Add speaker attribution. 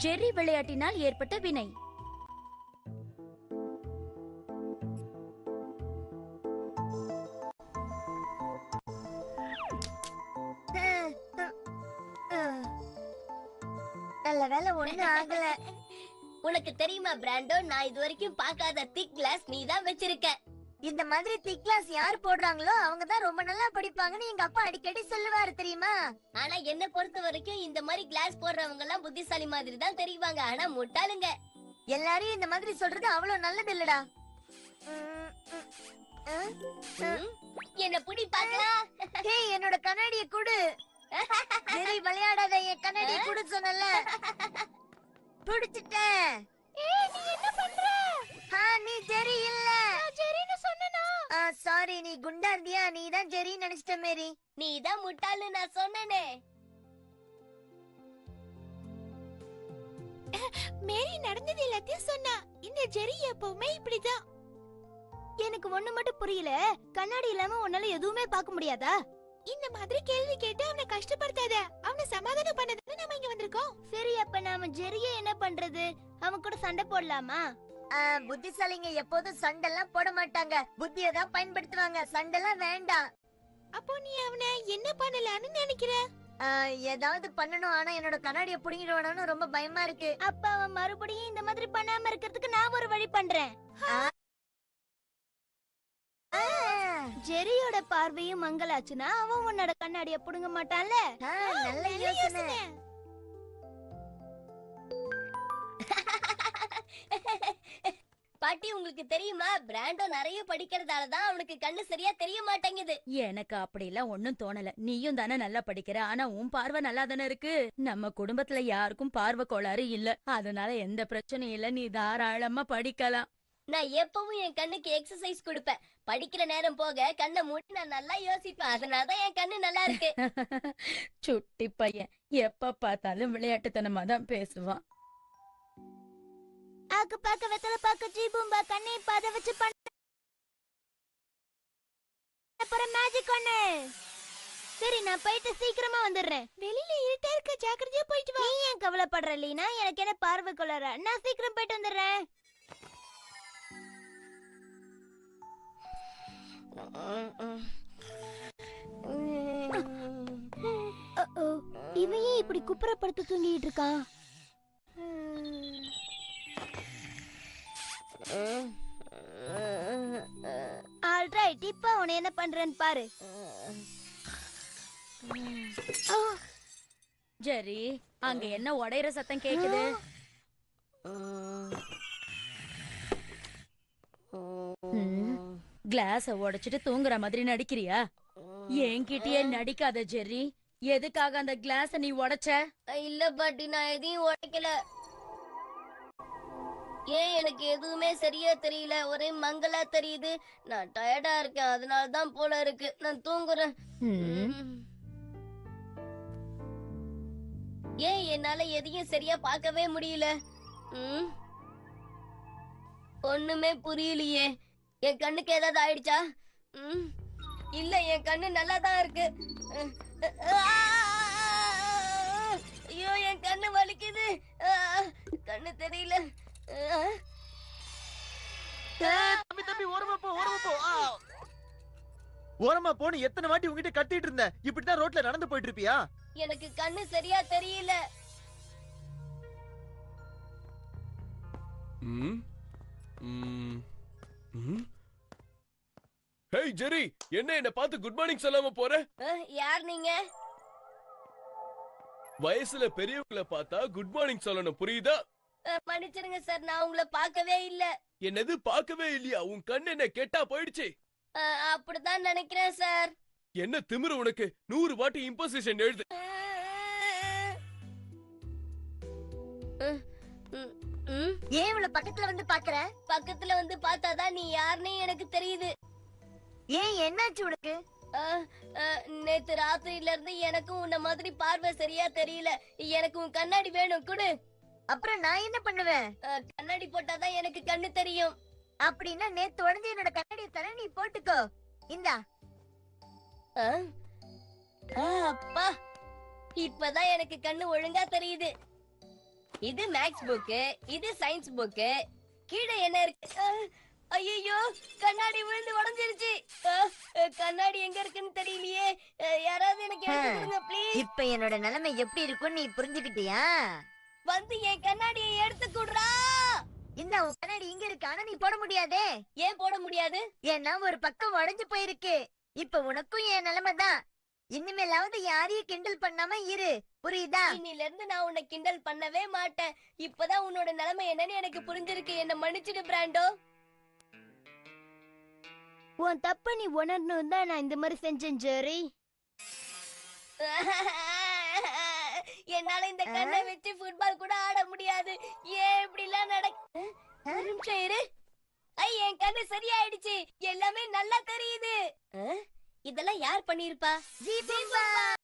Speaker 1: Jerry விளையாட்டினால் ஏற்பட்ட வினை.
Speaker 2: நல்ல வேலை ஒண்ணு ஆகல.
Speaker 3: உனக்கு தெரியுமா பிராண்டோ, நான் இது வரைக்கும் பார்க்காத திக் கிளாஸ் நீ தான் வச்சிருக்க.
Speaker 2: இந்த மாதிரி திக் கிளாஸ் யார் போடுறாங்களோ அவங்க தான் ரொம்ப நல்லா படிப்பாங்கன்னு எங்க அப்பா அடிக்கடி சொல்லுவாரு தெரியுமா?
Speaker 3: ஆனா என்ன பொறுத்த வரைக்கும் இந்த மாதிரி கிளாஸ் போடுறவங்க எல்லாம் புத்திசாலி மாதிரி தான் தெரிவாங்க, ஆனா முட்டாளுங்க.
Speaker 2: எல்லாரையும் இந்த மாதிரி சொல்றது அவ்வளவு நல்லது இல்லடா.
Speaker 3: என்ன புடி பாக்கலாம்.
Speaker 2: ஏய், என்னோட கண்ணாடிய குடு. சரி விளையாடாத, என் கண்ணாடிய குடு சொன்னல. புடிச்சிட்டேன்.
Speaker 3: ஏய், நீ என்ன பண்ற?
Speaker 2: நீ ஜெரி இல்ல.
Speaker 3: நான் ஜெரின்னு சொன்னனா?
Speaker 2: சாரி, நீ குண்டா இருந்தியா? நீ தான் ஜெரி நினைச்சிட்ட மேரி.
Speaker 3: நீ தான் முட்டாள்னு நான் சொன்னனே. மேரி நடந்தது எல்லாத்தையும் சொன்னா. இந்த ஜெரி எப்பவுமே இப்படிதான்.
Speaker 1: எனக்கு ஒண்ணு மட்டும் புரியல, கண்ணாடி இல்லாம உன்னால எதுவுமே பார்க்க முடியாதா?
Speaker 3: இந்த மாதிரி கேள்வி கேட்டு அவனை கஷ்டப்படுத்தாத. அவனை சமாதானம் பண்ணதுன்னு நம்ம இங்க வந்திருக்கோம்.
Speaker 1: சரி, அப்ப நாம ஜெரிய என்ன பண்றது? அவன் கூட சண்டை போடலாமா?
Speaker 2: புத்திசாலிங்க எப்போதும் சண்டெல்லாம் போட மாட்டாங்க, புத்தியை தான் பயன்படுத்துவாங்க. சண்டெல்லாம் வேண்டாம்.
Speaker 3: அப்போ நீ அவனை என்ன பண்ணலாம்னு நினைக்கிற?
Speaker 2: ஏதாவது பண்ணணும், ஆனா என்னோட கண்ணாடிய புடிங்கிடுவானு ரொம்ப பயமா இருக்கு.
Speaker 1: அப்ப அவன் மறுபடியும் இந்த மாதிரி பண்ணாம இருக்கிறதுக்கு நான் ஒரு வழி பண்றேன். ஜெரியோட பார்வையும் மங்கலாச்சுன்னா அவன் உன்னோட கண்ணாடிய புடுங்க மாட்டான்ல.
Speaker 2: நல்ல யோசனை.
Speaker 3: பாட்டி, உங்களுக்கு தெரியுமா, பிராண்டோ நிறைய படிக்கிறதால தான் அவனுக்கு கண்ணு சரியா தெரிய மாட்டேங்குது.
Speaker 1: எனக்கு அப்படிலாம் ஒண்ணும் தோணல. நீயும் தானே நல்லா படிக்கிற, ஆனா உன் பார்வை நல்லா தானே இருக்கு. நம்ம குடும்பத்துல யாருக்கும் பார்வை கோளாறு இல்ல, அதனால எந்த பிரச்சனையும் இல்ல. நீ தாராளமா படிக்கலாம்.
Speaker 3: நான் எப்பவும் என் கண்ணுக்கு எக்ஸசைஸ் கொடுப்பேன். படிக்கிற நேரம் போக கண்ணை மூடி நான் நல்லா யோசிப்பேன். அதனாலதான் என் கண்ணு நல்லா இருக்கு.
Speaker 1: சுட்டி பையன் எப்ப பார்த்தாலும் விளையாட்டுத்தனமா தான் பேசுவான்.
Speaker 2: ஆக்கு பாக்க வெத்தல பாக்க ஜீபூம்பா கண்ணை பாத வச்சு பண்ண அப்புறம் மேஜிக் ஒண்ணு.
Speaker 1: சரி, நான் போயிட்டு சீக்கிரமா வந்துடுறேன்.
Speaker 3: வெளியில இருட்டா இருக்க, ஜாக்கிரதையா போயிட்டு வா.
Speaker 1: நீ ஏன் கவலைப்படுற லீனா? எனக்கு என்ன பார்வை கொள்ளற? நான் சீக்கிரம் போயிட்டு வந்துடுறேன். இவன் ஏன் இப்படி குப்புறப்படுத்து தூங்கிட்டு இருக்கான்? ஆல்ரைட், இப்ப அவனை என்ன பண்றேன்னு பாரு. ஜெரி, அங்க என்ன உடையிற சத்தம் கேக்குது? கிளாஸ உடைச்சிட்டு தூங்குற மாதிரி நடிக்கிறியா? என்கிட்டயே நடிக்காத ஜெரி. எதுக்காக அந்த கிளாஸ நீ உடைச்ச?
Speaker 3: இல்ல பாட்டி, நான் எதையும் உடைக்கல. ஏன் எனக்கு எதுவுமே சரியா தெரியல, ஒரே மங்களா தெரியுது. நான் டயர்டா இருக்கேன், அதனாலதான் போல இருக்கு. நான் தூங்குறேன். ஏன் என்னால எதையும் சரியா பார்க்கவே முடியல? ஒண்ணுமே புரியலையே. என் கண்ணுக்கு ஏதாவது ஆயிடுச்சா? இல்ல, என் கண்ணு நல்லா தான் இருக்கு. ஐயோ, என் கண்ணு வலிக்குது. கண்ணு தெரியல.
Speaker 4: தம்பி ஓரமா போ, ஓரமா போன்னு எத்தனை வாட்டி உங்ககிட்ட கத்திட்டு இருந்த? இப்படிதான் ரோட்ல நடந்து போயிட்டு இருப்பியா?
Speaker 3: எனக்கு கண்ணு சரியா தெரியல.
Speaker 5: ஹேய் ஜெரி, என்ன பார்த்து குட் மார்னிங் சொல்லாம போற?
Speaker 3: யார் நீங்க?
Speaker 5: வயசுல பெரியவங்கள பார்த்தா குட் மார்னிங் சொல்லணும், புரியுதா?
Speaker 3: மன்னிச்சிருங்க சார், நான் உங்களை பார்க்கவே இல்ல.
Speaker 5: என்னது பார்க்கவே இல்லையா? உன் கண்ணு என்ன கெட்டா போயிடுச்சு?
Speaker 3: அப்படிதான் நினைக்கிறேன் சார்.
Speaker 5: என்ன திமிரு உனக்கு? 100 வாட்டி இம்போசிஷன் எழுது.
Speaker 2: ஏன் இவ்வளவு பக்கத்துல வந்து பாக்குற?
Speaker 3: பக்கத்துல வந்து பார்த்தாதான் நீ யாருன்னு எனக்கு தெரியுது.
Speaker 2: ஏன், என்னாச்சு உனக்கு?
Speaker 3: நேத்து ராத்திரில இருந்து எனக்கும் உன்ன மாதிரி பார்வை சரியா தெரியல. எனக்கு உன் கண்ணாடி வேணும், குடு.
Speaker 2: அப்புறம் நான் என்ன பண்ணுவேன்?
Speaker 3: கண்ணாடி போட்டாதான் எனக்கு கண்ணு தெரியும்.
Speaker 2: அப்படின்னா நேத்து உடஞ்சு என்னோட கண்ணாடியை தர நீ போட்டுக்கோ. இந்தா.
Speaker 3: அப்பா, இப்பதான் எனக்கு கண்ணு ஒழுங்கா தெரியுது. இது மேக்ஸ் புக்கு, இது சயின்ஸ் புக்கு. கீழே என்ன இருக்கு? ஐயோ, கண்ணாடி விழுந்து உடைஞ்சிருச்சு. கண்ணாடி எங்க இருக்குன்னு தெரியலையே. யாராவது எனக்கு எடுத்து கொடுங்க ப்ளீஸ்.
Speaker 2: இப்ப என்னோட நிலைமை எப்படி இருக்கும்னு நீ புரிஞ்சுக்கிட்டியா?
Speaker 3: வந்து என் கண்ணாடியை எடுத்து குடுறா.
Speaker 2: இந்த உன் கண்ணாடி இங்க இருக்கு, ஆனா நீ போட முடியாதே.
Speaker 3: ஏன் போட முடியாது?
Speaker 2: ஏன்னா ஒரு பக்கம் உடைஞ்சு போயிருக்கு. இப்ப உனக்கும் என் நிலைமை தான். இனிமேலாவது யாரையும் கிண்டல் பண்ணாம இரு, புரியுதா?
Speaker 3: இன்னில இருந்து நான் உன்னை கிண்டல் பண்ணவே மாட்டேன். இப்பதான் உன்னோட நிலைமை என்னன்னு எனக்கு புரிஞ்சிருக்கு. என்ன மன்னிச்சிடு பிராண்டோ.
Speaker 2: உன் தப்ப நீ உணரணும் தான் நான் இந்த மாதிரி செஞ்சேன் ஜெரி.
Speaker 3: என்னால இந்த கண்ணை வச்சு ஃபுட்பால் கூட ஆட முடியாது. ஏன் இப்படி எல்லாம் ஒரு நிமிஷம் இரு. என் கண்ணு சரியாயிடுச்சு. எல்லாமே நல்லா தெரியுது. இதெல்லாம் யார் பண்ணிருப்பா?
Speaker 2: ஜீபா